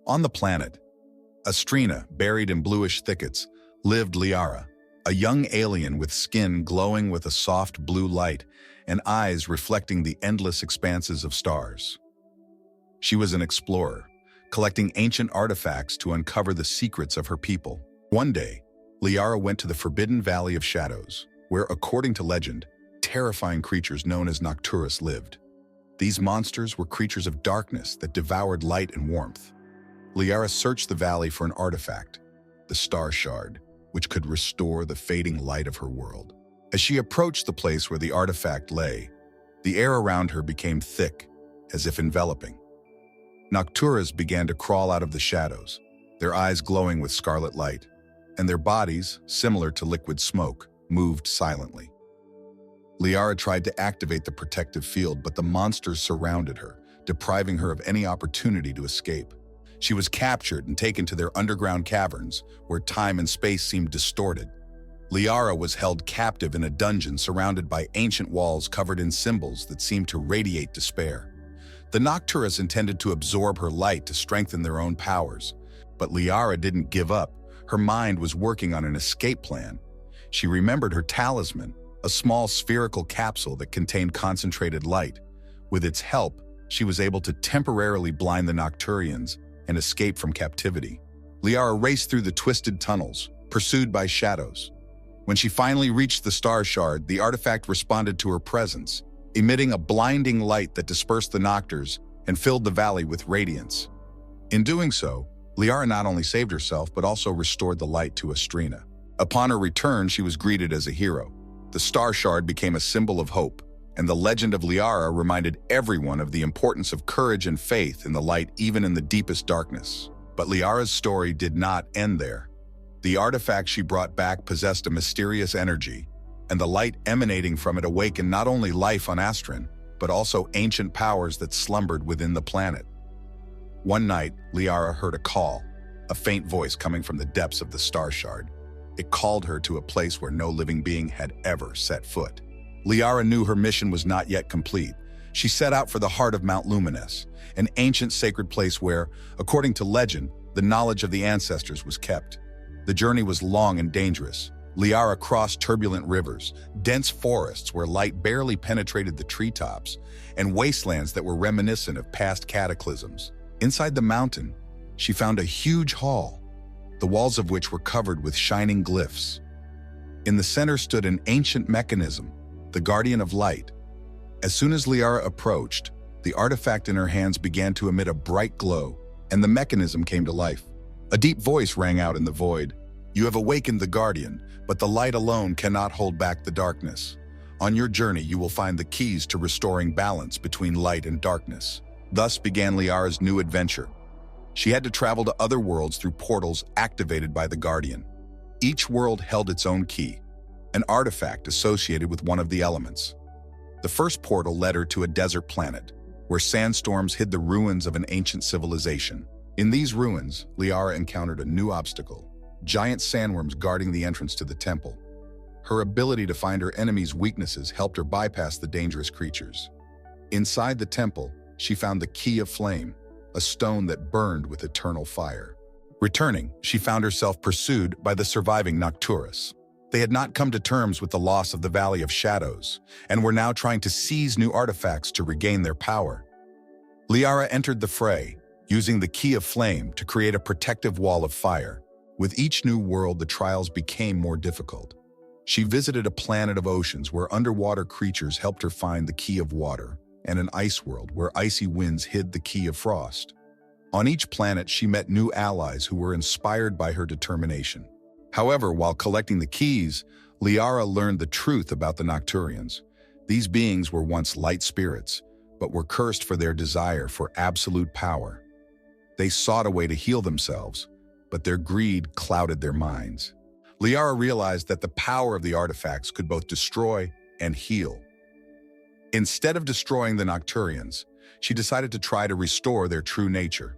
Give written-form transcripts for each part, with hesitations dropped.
On the planet, Astrina, buried in bluish thickets, lived Liara, a young alien with skin glowing with a soft blue light and eyes reflecting the endless expanses of stars. She was an explorer, collecting ancient artifacts to uncover the secrets of her people. One day, Liara went to the Forbidden Valley of Shadows, where, according to legend, terrifying creatures known as Nocturus lived. These monsters were creatures of darkness that devoured light and warmth. Liara searched the valley for an artifact, the Star Shard, which could restore the fading light of her world. As she approached the place where the artifact lay, the air around her became thick, as if enveloping. Nocturus began to crawl out of the shadows, their eyes glowing with scarlet light, and their bodies, similar to liquid smoke, moved silently. Liara tried to activate the protective field, but the monsters surrounded her, depriving her of any opportunity to escape. She was captured and taken to their underground caverns, where time and space seemed distorted. Liara was held captive in a dungeon surrounded by ancient walls covered in symbols that seemed to radiate despair. The Nocturus intended to absorb her light to strengthen their own powers, but Liara didn't give up. Her mind was working on an escape plan. She remembered her talisman, a small spherical capsule that contained concentrated light. With its help, she was able to temporarily blind the Nocturians and escape from captivity. Liara raced through the twisted tunnels, pursued by shadows. When she finally reached the Star Shard, the artifact responded to her presence, emitting a blinding light that dispersed the Nocturs and filled the valley with radiance. In doing so, Liara not only saved herself, but also restored the light to Astrina. Upon her return, she was greeted as a hero. The Star Shard became a symbol of hope, and the legend of Liara reminded everyone of the importance of courage and faith in the light, even in the deepest darkness. But Liara's story did not end there. The artifact she brought back possessed a mysterious energy, and the light emanating from it awakened not only life on Astron, but also ancient powers that slumbered within the planet. One night, Liara heard a call, a faint voice coming from the depths of the Star Shard. It called her to a place where no living being had ever set foot. Liara knew her mission was not yet complete. She set out for the heart of Mount Luminous, an ancient sacred place where, according to legend, the knowledge of the ancestors was kept. The journey was long and dangerous. Liara crossed turbulent rivers, dense forests where light barely penetrated the treetops, and wastelands that were reminiscent of past cataclysms. Inside the mountain, she found a huge hall, the walls of which were covered with shining glyphs. In the center stood an ancient mechanism, the Guardian of Light. As soon as Liara approached, the artifact in her hands began to emit a bright glow, and the mechanism came to life. A deep voice rang out in the void. "You have awakened the Guardian, but the light alone cannot hold back the darkness. On your journey, you will find the keys to restoring balance between light and darkness." Thus began Liara's new adventure. She had to travel to other worlds through portals activated by the Guardian. Each world held its own key, an artifact associated with one of the elements. The first portal led her to a desert planet, where sandstorms hid the ruins of an ancient civilization. In these ruins, Liara encountered a new obstacle, giant sandworms guarding the entrance to the temple. Her ability to find her enemies' weaknesses helped her bypass the dangerous creatures. Inside the temple, she found the Key of Flame, a stone that burned with eternal fire. Returning, she found herself pursued by the surviving Nocturus. They had not come to terms with the loss of the Valley of Shadows, and were now trying to seize new artifacts to regain their power. Liara entered the fray, using the Key of Flame to create a protective wall of fire. With each new world, the trials became more difficult. She visited a planet of oceans where underwater creatures helped her find the Key of Water, and an ice world where icy winds hid the Key of Frost. On each planet, she met new allies who were inspired by her determination. However, while collecting the keys, Liara learned the truth about the Nocturians. These beings were once light spirits, but were cursed for their desire for absolute power. They sought a way to heal themselves, but their greed clouded their minds. Liara realized that the power of the artifacts could both destroy and heal. Instead of destroying the Nocturians, she decided to try to restore their true nature.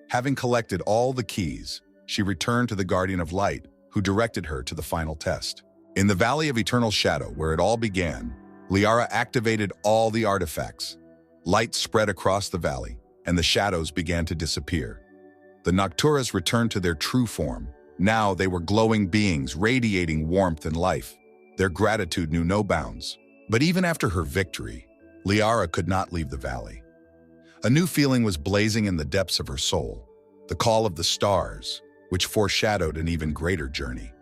Having collected all the keys, she returned to the Guardian of Light, who directed her to the final test. In the Valley of Eternal Shadow, where it all began, Liara activated all the artifacts. Light spread across the valley, and the shadows began to disappear. The Nocturas returned to their true form. Now they were glowing beings, radiating warmth and life. Their gratitude knew no bounds. But even after her victory, Liara could not leave the valley. A new feeling was blazing in the depths of her soul, the call of the stars, which foreshadowed an even greater journey.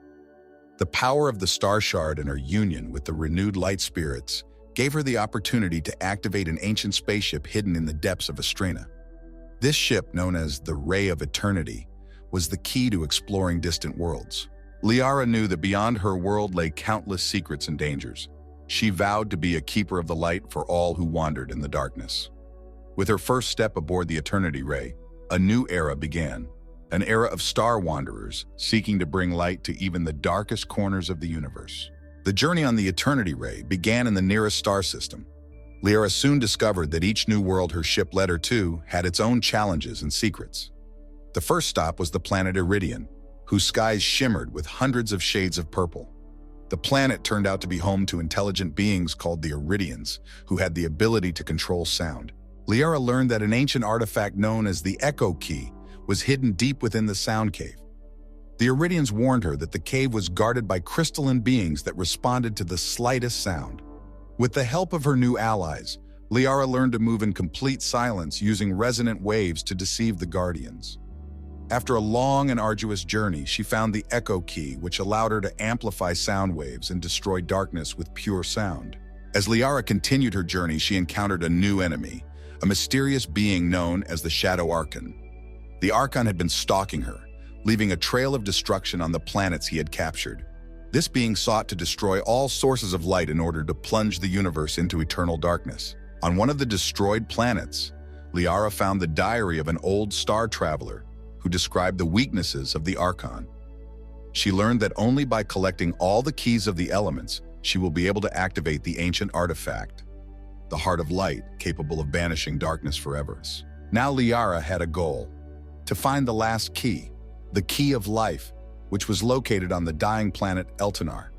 The power of the star shard and her union with the renewed light spirits gave her the opportunity to activate an ancient spaceship hidden in the depths of Astrina. This ship, known as the Ray of Eternity, was the key to exploring distant worlds. Liara knew that beyond her world lay countless secrets and dangers. She vowed to be a keeper of the light for all who wandered in the darkness. With her first step aboard the Eternity Ray, a new era began, an era of star wanderers seeking to bring light to even the darkest corners of the universe. The journey on the Eternity Ray began in the nearest star system. Liara soon discovered that each new world her ship led her to had its own challenges and secrets. The first stop was the planet Iridian, whose skies shimmered with hundreds of shades of purple. The planet turned out to be home to intelligent beings called the Iridians, who had the ability to control sound. Liara learned that an ancient artifact known as the Echo Key was hidden deep within the sound cave. The Iridians warned her that the cave was guarded by crystalline beings that responded to the slightest sound. With the help of her new allies, Liara learned to move in complete silence using resonant waves to deceive the Guardians. After a long and arduous journey, she found the Echo Key, which allowed her to amplify sound waves and destroy darkness with pure sound. As Liara continued her journey, she encountered a new enemy, a mysterious being known as the Shadow Archon. The Archon had been stalking her, leaving a trail of destruction on the planets he had captured. This being sought to destroy all sources of light in order to plunge the universe into eternal darkness. On one of the destroyed planets, Liara found the diary of an old star traveler who described the weaknesses of the Archon. She learned that only by collecting all the keys of the elements, she will be able to activate the ancient artifact, the Heart of Light, capable of banishing darkness forever. Now Liara had a goal: to find the last key, the Key of Life, which was located on the dying planet Eltanar.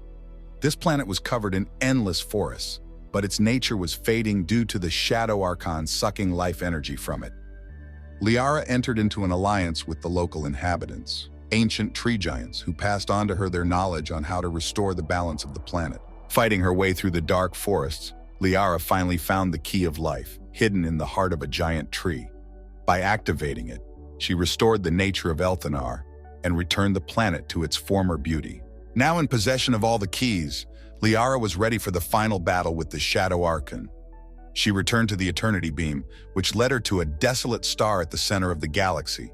This planet was covered in endless forests, but its nature was fading due to the Shadow Archon sucking life energy from it. Liara entered into an alliance with the local inhabitants, ancient tree giants who passed on to her their knowledge on how to restore the balance of the planet. Fighting her way through the dark forests, Liara finally found the Key of Life, hidden in the heart of a giant tree. By activating it, she restored the nature of Elthanar and returned the planet to its former beauty. Now in possession of all the keys, Liara was ready for the final battle with the Shadow Archon. She returned to the Eternity Beam, which led her to a desolate star at the center of the galaxy.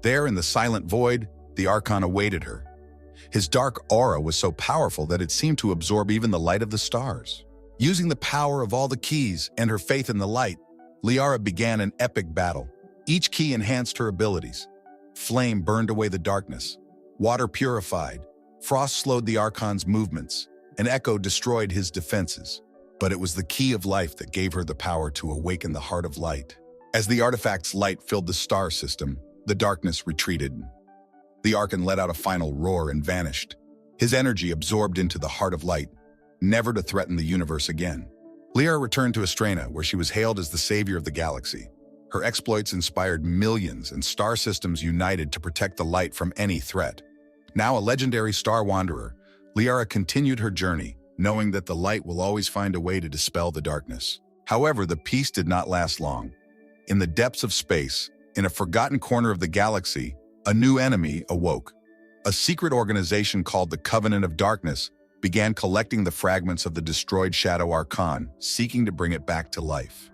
There, in the silent void, the Archon awaited her. His dark aura was so powerful that it seemed to absorb even the light of the stars. Using the power of all the keys and her faith in the light, Liara began an epic battle. Each key enhanced her abilities. Flame burned away the darkness. Water purified. Frost slowed the Archon's movements. And Echo destroyed his defenses. But it was the Key of Life that gave her the power to awaken the Heart of Light. As the artifact's light filled the star system, the darkness retreated. The Archon let out a final roar and vanished. His energy absorbed into the Heart of Light, never to threaten the universe again. Liara returned to Astrina, where she was hailed as the savior of the galaxy. Her exploits inspired millions, and star systems united to protect the light from any threat. Now a legendary star wanderer, Liara continued her journey, knowing that the light will always find a way to dispel the darkness. However, the peace did not last long. In the depths of space, in a forgotten corner of the galaxy, a new enemy awoke. A secret organization called the Covenant of Darkness began collecting the fragments of the destroyed Shadow Archon, seeking to bring it back to life.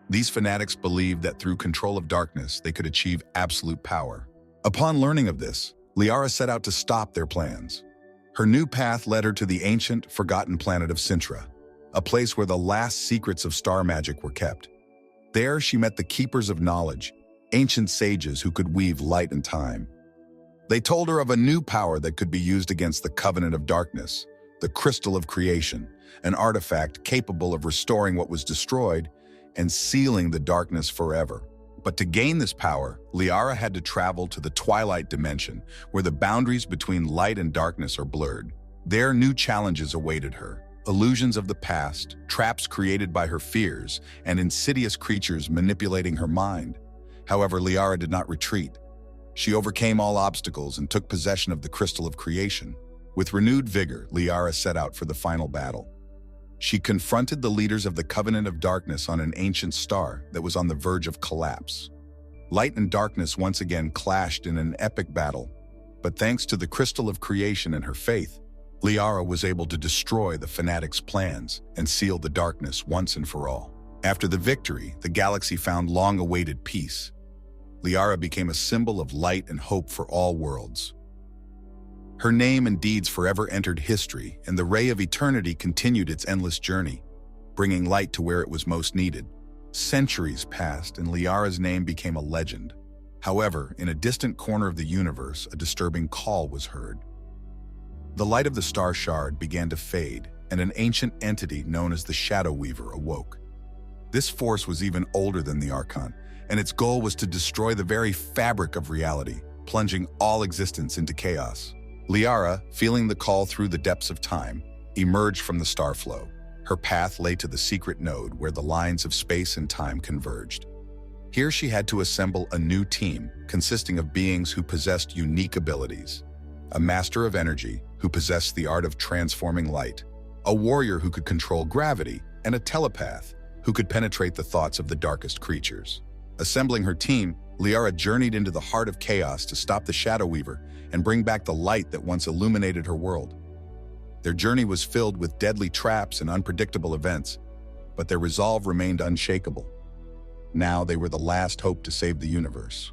These fanatics believed that through control of darkness, they could achieve absolute power. Upon learning of this, Liara set out to stop their plans. Her new path led her to the ancient, forgotten planet of Sintra, a place where the last secrets of star magic were kept. There, she met the Keepers of Knowledge, ancient sages who could weave light and time. They told her of a new power that could be used against the Covenant of Darkness, the Crystal of Creation, an artifact capable of restoring what was destroyed and sealing the darkness forever. But to gain this power, Liara had to travel to the Twilight Dimension, where the boundaries between light and darkness are blurred. There, new challenges awaited her. Illusions of the past, traps created by her fears, and insidious creatures manipulating her mind. However, Liara did not retreat. She overcame all obstacles and took possession of the crystal of creation. With renewed vigor, Liara set out for the final battle. She confronted the leaders of the Covenant of Darkness on an ancient star that was on the verge of collapse. Light and darkness once again clashed in an epic battle, but thanks to the crystal of creation and her faith, Liara was able to destroy the fanatics' plans and seal the darkness once and for all. After the victory, the galaxy found long-awaited peace. Liara became a symbol of light and hope for all worlds. Her name and deeds forever entered history, and the ray of eternity continued its endless journey, bringing light to where it was most needed. Centuries passed, and Liara's name became a legend. However, in a distant corner of the universe, a disturbing call was heard. The light of the star shard began to fade, and an ancient entity known as the Shadow Weaver awoke. This force was even older than the Archon, and its goal was to destroy the very fabric of reality, plunging all existence into chaos. Liara, feeling the call through the depths of time, emerged from the star flow. Her path lay to the secret node where the lines of space and time converged. Here she had to assemble a new team consisting of beings who possessed unique abilities. A master of energy who possessed the art of transforming light, a warrior who could control gravity, and a telepath who could penetrate the thoughts of the darkest creatures. Assembling her team, Liara journeyed into the heart of chaos to stop the Shadow Weaver and bring back the light that once illuminated her world. Their journey was filled with deadly traps and unpredictable events, but their resolve remained unshakable. Now they were the last hope to save the universe.